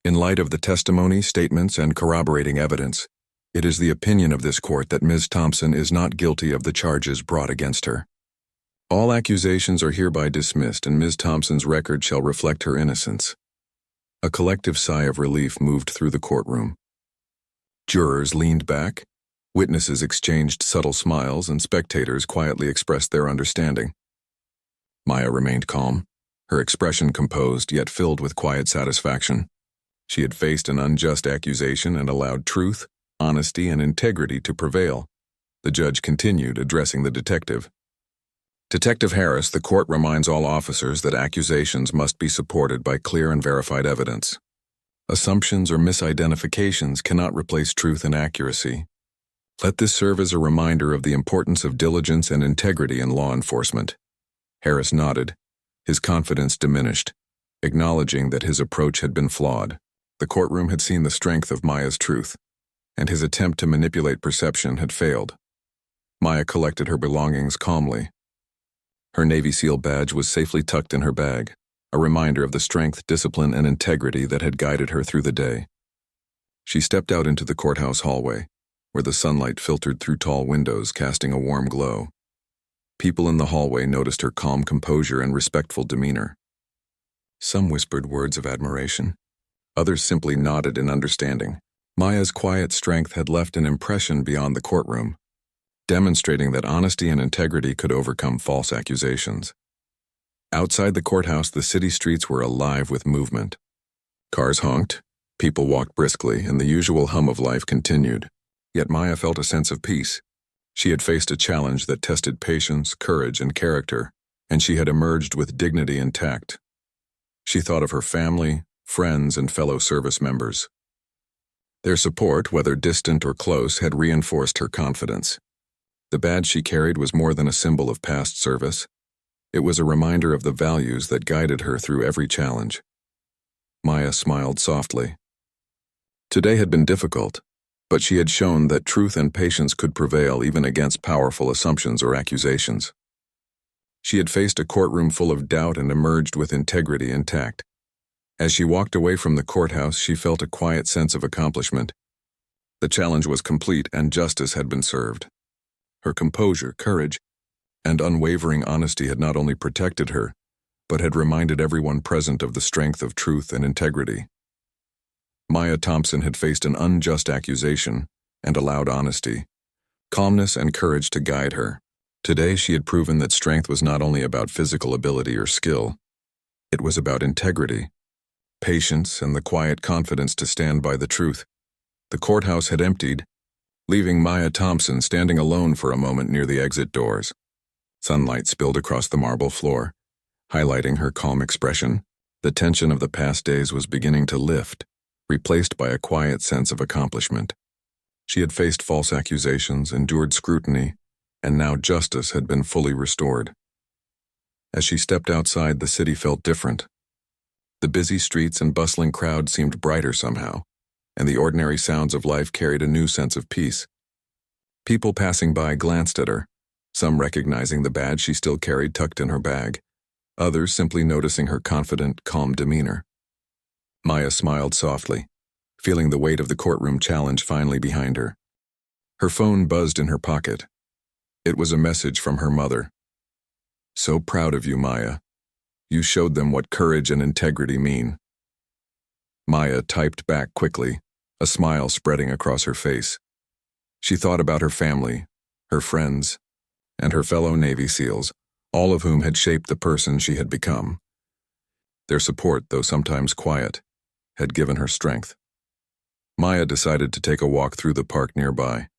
In light of the testimony, statements, and corroborating evidence, it is the opinion of this court that Ms. Thompson is not guilty of the charges brought against her. All accusations are hereby dismissed, and Ms. Thompson's record shall reflect her innocence. A collective sigh of relief moved through the courtroom. Jurors leaned back, witnesses exchanged subtle smiles, and spectators quietly expressed their understanding. Maya remained calm, her expression composed yet filled with quiet satisfaction. She had faced an unjust accusation and allowed truth, honesty, and integrity to prevail. The judge continued, addressing the detective. Detective Harris, the court reminds all officers that accusations must be supported by clear and verified evidence. Assumptions or misidentifications cannot replace truth and accuracy. Let this serve as a reminder of the importance of diligence and integrity in law enforcement. Harris nodded, his confidence diminished, acknowledging that his approach had been flawed. The courtroom had seen the strength of Maya's truth, and his attempt to manipulate perception had failed. Maya collected her belongings calmly. Her Navy SEAL badge was safely tucked in her bag, a reminder of the strength, discipline, and integrity that had guided her through the day. She stepped out into the courthouse hallway, where the sunlight filtered through tall windows, casting a warm glow. People in the hallway noticed her calm composure and respectful demeanor. Some whispered words of admiration. Others simply nodded in understanding. Maya's quiet strength had left an impression beyond the courtroom, demonstrating that honesty and integrity could overcome false accusations. Outside the courthouse, the city streets were alive with movement. Cars honked, people walked briskly, and the usual hum of life continued. Yet Maya felt a sense of peace. She had faced a challenge that tested patience, courage, and character, and she had emerged with dignity and tact. She thought of her family, friends, and fellow service members. Their support, whether distant or close, had reinforced her confidence. The badge she carried was more than a symbol of past service. It was a reminder of the values that guided her through every challenge. Maya smiled softly. Today had been difficult, but she had shown that truth and patience could prevail even against powerful assumptions or accusations. She had faced a courtroom full of doubt and emerged with integrity intact. As she walked away from the courthouse, she felt a quiet sense of accomplishment. The challenge was complete and justice had been served. Her composure, courage, and unwavering honesty had not only protected her, but had reminded everyone present of the strength of truth and integrity. Maya Thompson had faced an unjust accusation and allowed honesty, calmness, and courage to guide her. Today she had proven that strength was not only about physical ability or skill. It was about integrity, patience, and the quiet confidence to stand by the truth. The courthouse had emptied, leaving Maya Thompson standing alone for a moment near the exit doors. Sunlight spilled across the marble floor, highlighting her calm expression. The tension of the past days was beginning to lift, replaced by a quiet sense of accomplishment. She had faced false accusations, endured scrutiny, and now justice had been fully restored. As she stepped outside, the city felt different. The busy streets and bustling crowd seemed brighter somehow, and the ordinary sounds of life carried a new sense of peace. People passing by glanced at her, some recognizing the badge she still carried tucked in her bag, others simply noticing her confident, calm demeanor. Maya smiled softly, feeling the weight of the courtroom challenge finally behind her. Her phone buzzed in her pocket. It was a message from her mother. "So proud of you, Maya. You showed them what courage and integrity mean." Maya typed back quickly, a smile spreading across her face. She thought about her family, her friends, and her fellow Navy SEALs, all of whom had shaped the person she had become. Their support, though sometimes quiet, had given her strength. Maya decided to take a walk through the park nearby.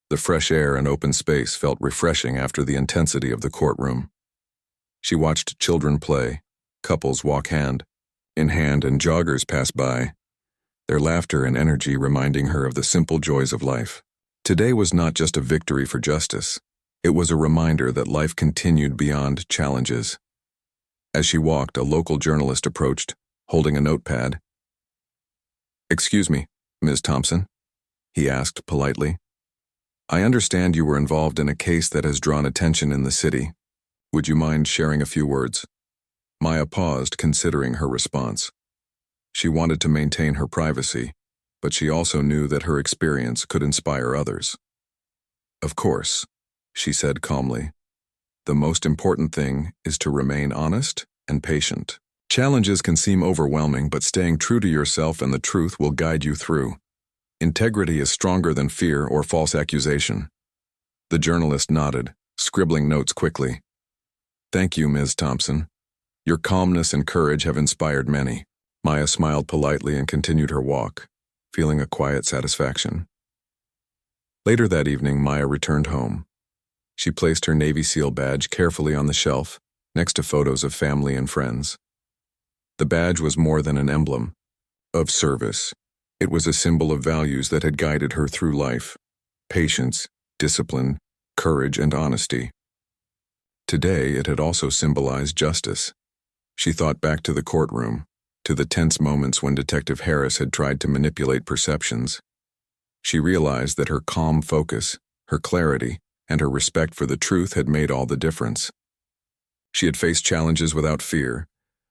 The fresh air and open space felt refreshing after the intensity of the courtroom. She watched children play, couples walk hand in hand, and joggers pass by, their laughter and energy reminding her of the simple joys of life. Today was not just a victory for justice. It was a reminder that life continued beyond challenges. As she walked, a local journalist approached, holding a notepad. "Excuse me, Ms. Thompson?" he asked politely. "I understand you were involved in a case that has drawn attention in the city. Would you mind sharing a few words?" Maya paused, considering her response. She wanted to maintain her privacy, but she also knew that her experience could inspire others. "Of course," she said calmly. "The most important thing is to remain honest and patient. Challenges can seem overwhelming, but staying true to yourself and the truth will guide you through. Integrity is stronger than fear or false accusation." The journalist nodded, scribbling notes quickly. "Thank you, Ms. Thompson. Your calmness and courage have inspired many." Maya smiled politely and continued her walk, feeling a quiet satisfaction. Later that evening, Maya returned home. She placed her Navy SEAL badge carefully on the shelf, next to photos of family and friends. The badge was more than an emblem of service. It was a symbol of values that had guided her through life: patience, discipline, courage, and honesty. Today, it had also symbolized justice. She thought back to the courtroom, to the tense moments when Detective Harris had tried to manipulate perceptions. She realized that her calm focus, her clarity, and her respect for the truth had made all the difference. She had faced challenges without fear,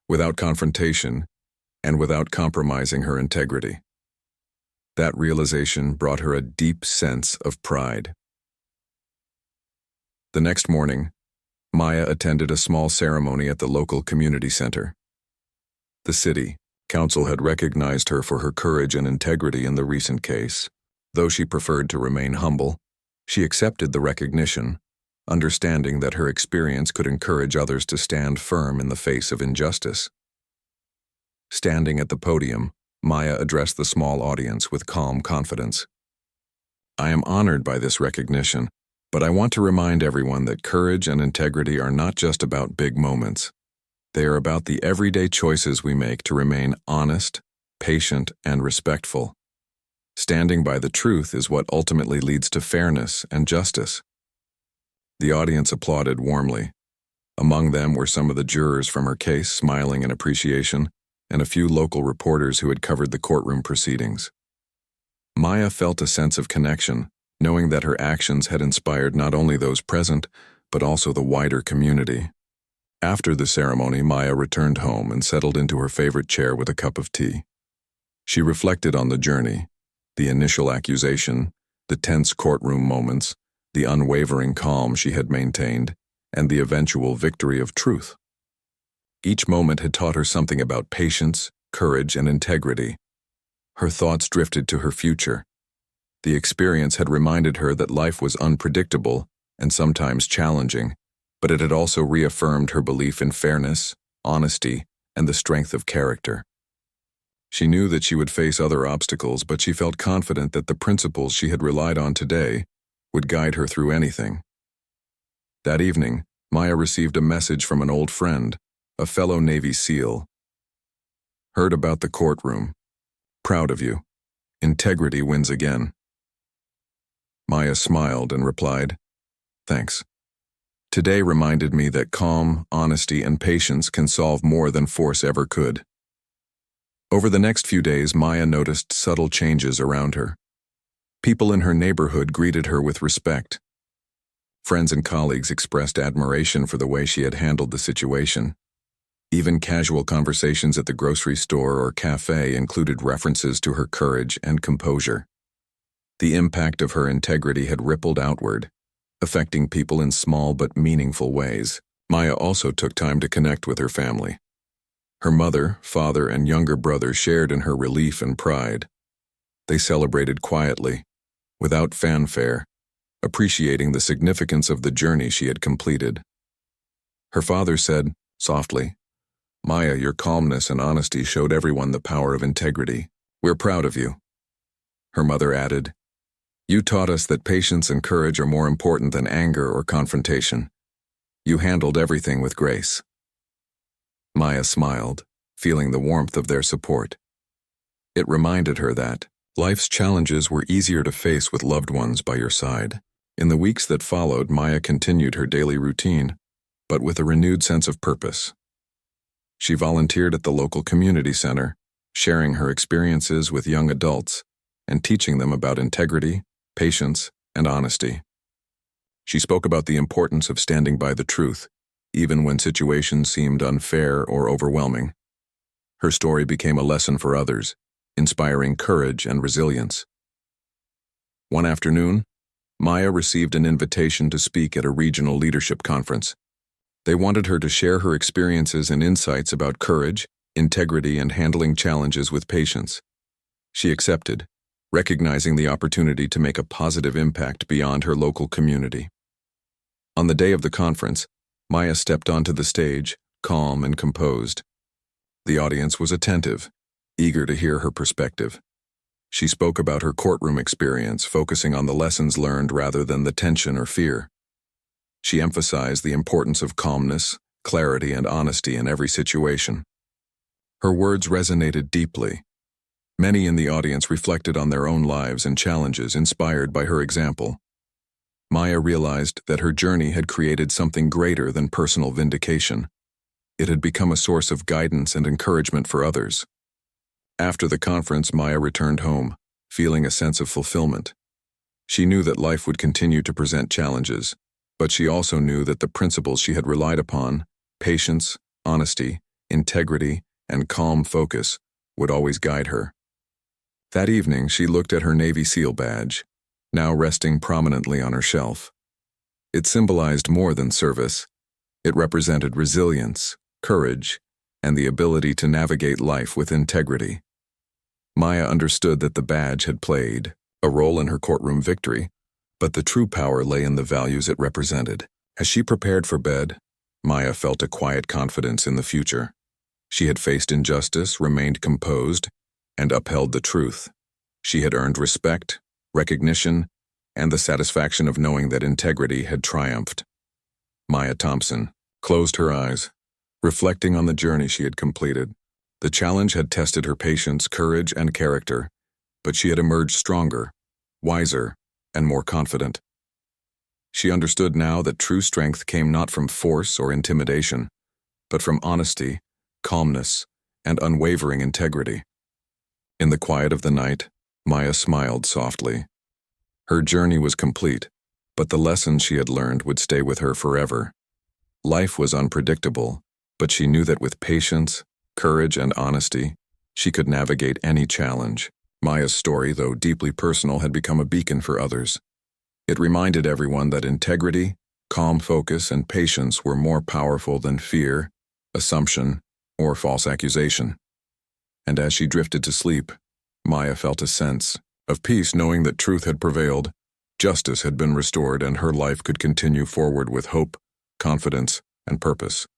without confrontation, and without compromising her integrity. That realization brought her a deep sense of pride. The next morning, Maya attended a small ceremony at the local community center. The city council had recognized her for her courage and integrity in the recent case. Though she preferred to remain humble, she accepted the recognition, understanding that her experience could encourage others to stand firm in the face of injustice. Standing at the podium, Maya addressed the small audience with calm confidence. "I am honored by this recognition, but I want to remind everyone that courage and integrity are not just about big moments. They are about the everyday choices we make to remain honest, patient, and respectful. Standing by the truth is what ultimately leads to fairness and justice." The audience applauded warmly. Among them were some of the jurors from her case smiling in appreciation, and a few local reporters who had covered the courtroom proceedings. Maya felt a sense of connection, knowing that her actions had inspired not only those present, but also the wider community. After the ceremony, Maya returned home and settled into her favorite chair with a cup of tea. She reflected on the journey, the initial accusation, the tense courtroom moments, the unwavering calm she had maintained, and the eventual victory of truth. Each moment had taught her something about patience, courage, and integrity. Her thoughts drifted to her future. The experience had reminded her that life was unpredictable and sometimes challenging, but it had also reaffirmed her belief in fairness, honesty, and the strength of character. She knew that she would face other obstacles, but she felt confident that the principles she had relied on today would guide her through anything. That evening, Maya received a message from an old friend, a fellow Navy SEAL. "Heard about the courtroom. Proud of you. Integrity wins again." Maya smiled and replied, "Thanks. Today reminded me that calm, honesty, and patience can solve more than force ever could." Over the next few days, Maya noticed subtle changes around her. People in her neighborhood greeted her with respect. Friends and colleagues expressed admiration for the way she had handled the situation. Even casual conversations at the grocery store or cafe included references to her courage and composure. The impact of her integrity had rippled outward, affecting people in small but meaningful ways. Maya also took time to connect with her family. Her mother, father, and younger brother shared in her relief and pride. They celebrated quietly, without fanfare, appreciating the significance of the journey she had completed. Her father said, softly, "Maya, your calmness and honesty showed everyone the power of integrity. We're proud of you." Her mother added, "You taught us that patience and courage are more important than anger or confrontation. You handled everything with grace." Maya smiled, feeling the warmth of their support. It reminded her that life's challenges were easier to face with loved ones by your side. In the weeks that followed, Maya continued her daily routine, but with a renewed sense of purpose. She volunteered at the local community center, sharing her experiences with young adults and teaching them about integrity, patience, and honesty. She spoke about the importance of standing by the truth, even when situations seemed unfair or overwhelming. Her story became a lesson for others, inspiring courage and resilience. One afternoon, Maya received an invitation to speak at a regional leadership conference. They wanted her to share her experiences and insights about courage, integrity, and handling challenges with patience. She accepted, recognizing the opportunity to make a positive impact beyond her local community. On the day of the conference, Maya stepped onto the stage, calm and composed. The audience was attentive, eager to hear her perspective. She spoke about her courtroom experience, focusing on the lessons learned rather than the tension or fear. She emphasized the importance of calmness, clarity, and honesty in every situation. Her words resonated deeply. Many in the audience reflected on their own lives and challenges inspired by her example. Maya realized that her journey had created something greater than personal vindication. It had become a source of guidance and encouragement for others. After the conference, Maya returned home, feeling a sense of fulfillment. She knew that life would continue to present challenges, but she also knew that the principles she had relied upon, patience, honesty, integrity, and calm focus, would always guide her. That evening, she looked at her Navy SEAL badge, now resting prominently on her shelf. It symbolized more than service. It represented resilience, courage, and the ability to navigate life with integrity. Maya understood that the badge had played a role in her courtroom victory, but the true power lay in the values it represented. As she prepared for bed, Maya felt a quiet confidence in the future. She had faced injustice, remained composed, and upheld the truth. She had earned respect, recognition, and the satisfaction of knowing that integrity had triumphed. Maya Thompson closed her eyes, reflecting on the journey she had completed. The challenge had tested her patience, courage, and character, but she had emerged stronger, wiser, and more confident. She understood now that true strength came not from force or intimidation, but from honesty, calmness, and unwavering integrity. In the quiet of the night, Maya smiled softly. Her journey was complete, but the lessons she had learned would stay with her forever. Life was unpredictable, but she knew that with patience, courage, and honesty, she could navigate any challenge. Maya's story, though deeply personal, had become a beacon for others. It reminded everyone that integrity, calm focus, and patience were more powerful than fear, assumption, or false accusation. And as she drifted to sleep, Maya felt a sense of peace, knowing that truth had prevailed, justice had been restored, and her life could continue forward with hope, confidence, and purpose.